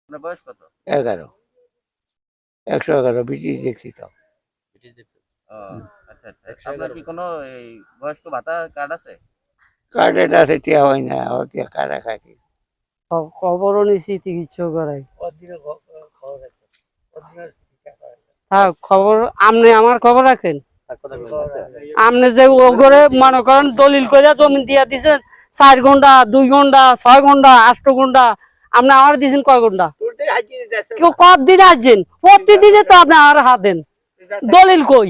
আপনার বয়স কত? 11, 111 ব্রিটিশ দেখছি তো। ব্রিটিশ দেখছেন? ও আচ্ছা আচ্ছা। আপনার কি কোনো এই বয়স্ক ভাতা কার্ড আছে? কার্ড এটা আছে, টিয়া হয় না, ও টিয়া কারা খাকি। খবরও নিছি চিকিৎসা করাই। হ্যাঁ খবর, আপনি আমার খবর রাখেন। আপনি যে ওগরে মনে করেন দলিল করে জমি দিয়া দিছেন 4 ঘন্টা 2 ঘন্টা 6 ঘন্টা 8 ঘন্টা, আপনি আমার দিছেন কয় ঘন্টা? কেউ কতদিন আসছেন? প্রতিদিনে তো আপনি আর হাত দেন, দলিল কই?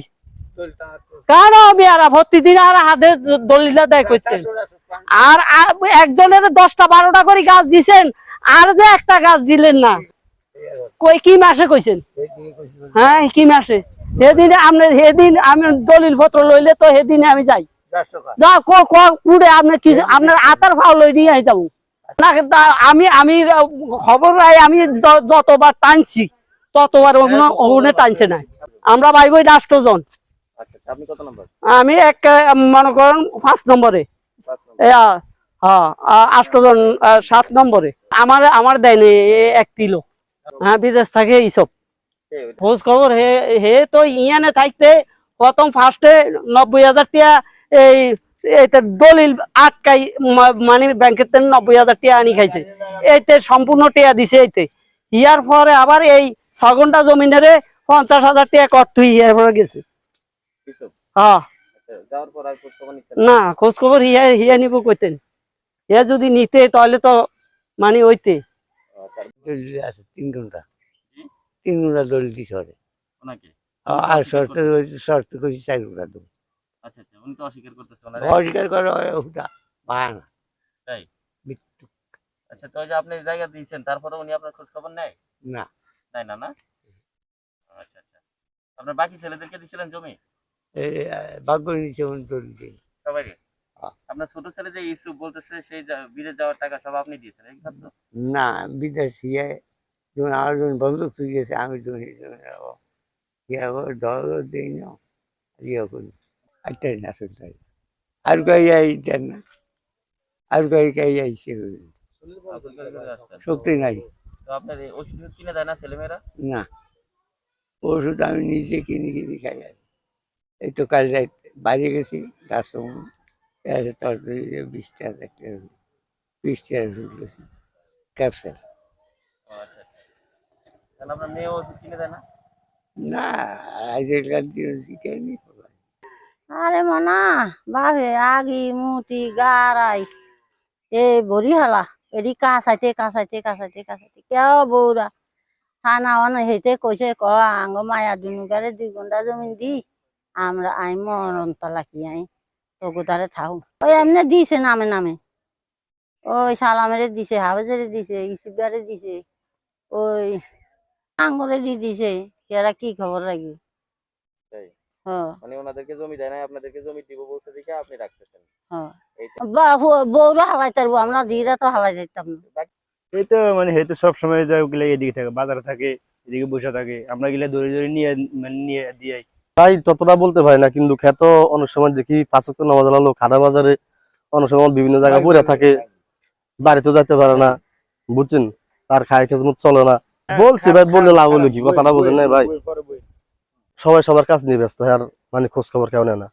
কারণ আমি আর প্রতিদিন আর হাতে দলিলটা দেয় করছেন। আর একজনের 10টা 12টা করে গাছ দিছেন, আর যে একটা গাছ দিলেন না, কই কি মাসে কইছেন? হ্যাঁ কি মাসে? সেদিন আপনি, সেদিন আমি দলিল পত্র লইলে তো সেদিনে আমি যাই, যা কুড়ে আপনি কি আপনার আতার ফাও লই নিয়ে যাবো না। আমি আমি খবর রাই, আমি যতবার টানছি ততবার ওগুনে টানছে না। আমরা ভাই বই 10 জন। আপনি কত নম্বর? আমি এক মনে করেন 5 নম্বরে, 8 জন 7 নম্বরে। আমার দেয়নি 1 কিলো। হ্যাঁ বিদেশ থাকে এইসব খোঁজ খবর। হে তো ইয়ানে থাকতে প্রথম ফার্স্টে 90,000 টাকা এই দলিল আটকাই, মানে ব্যাংকের 90,000 টাকা আনি খাইছে। এইতে সম্পূর্ণ টাকা দিছে। এইতে ইয়ার পরে আবার এই 6 ঘন্টা জমিনেরে 50,000 টাকা কট তুই ইয়ার পরে গেছে। হ্যাঁ না খোঁজ খবর হিয়া নিব কইতেন। হিয়া যদি নিতে তাহলে তো মানে ওইতে আছে 3 ঘন্টা, 3 ঘন্টা দলিল দিছে ওরে। আর শর্ত করেছি 4 ঘন্টা দেবো। আচ্ছা আচ্ছা, উনি তো অস্বীকার করতেছে। অস্বীকার করে ওটা পায় না। তাই? আচ্ছা, তো যে আপনি জায়গা দিয়েছেন তারপরে উনি আপনার খোঁজ খবর নেয় না? তাই না? না আচ্ছা আচ্ছা। আপনার বাকি ছেলেদেরকে দিয়েছিলেন জমি? ভাগ্য নিচে দলিল দিই সবাই। আপনার ছোট ছেলে যে ইউসুফ বলতেছে সেই বিদেশ যাওয়ার টাকা সব আপনি দিয়েছেন, এই কথা তো? না, বিদেশ যেমন আমার যখন বন্ধুক তুই গেছে, আমি যখন দল দিই না, ইয়ে করি একটাই না চলতে আর গাই দেন না, আর গাই আইসে শক্তি নাই। তো আপনার ওষুধ কিনে দেয় না ছেলেমেয়েরা? না, ওষুধ আমি নিজে কিনে খাই। আর এই তো কাল বাইরে গেছি, তার সঙ্গে তরকারি 20 টাকা 20 টাকা ঢুকলো ক্যাপসেল। আচ্ছা আচ্ছা, তাহলে আপনার মেয়ে ওষুধ কিনে দেয় না? না, আজকাল দিন শিখাইনি। আরে মনা বাহে আগি মুতি গারাই এ ভরি হালা এডি কাঁচাইতে কাঁচাইতে কাঁচাইতে কাঁচাইতে কেউ বৌরা খানা অনে হেঁটে কইছে ক আঙ্গ মায়া দুনুগারে 2 ঘন্টা জমি দি আমরা আই মরণতলা কি আই তগুদারে থাও। ওই এমনি দিছে নামে নামে, ওই সালামেরে দিছে, হাফেজেরে দিছে, ইসুবারে দিছে, ওই আঙ্গরে দিছে। এরা কি খবর রাখি? মানে ওনাদেরকে জমি দেয় না, আপনাদেরকে জমি দিব বলছে দেখে আপনি রাখতেছেন। বৌরা হালাই তারবো, আমরা দিরা তো হালাই যাইতাম না। এই তো মানে হেতু সব সময় যায় ওগুলো এদিকে থাকে, বাজারে থাকে, এদিকে বসে থাকে, আমরা গেলে ধরে ধরে নিয়ে নিয়ে দিয়ে। তাই ততটা বলতে পারি না, কিন্তু খ্যাত অনেক সময় দেখি 5 ওয়াক্ত নামাজ আলো খাড়া বাজারে অনেক সময় বিভিন্ন জায়গায় পড়ে থাকে, বাড়িতেও যাইতে পারে না, বুঝছেন, তার খায় খেজমত চলে না। বলছি ভাই, বললে লাভ হলো কি? কথাটা বোঝেন না ভাই, সবাই সবার কাজ নিয়ে ব্যস্ত, আর মানে খোঁজ খবর কেউ নেয় না।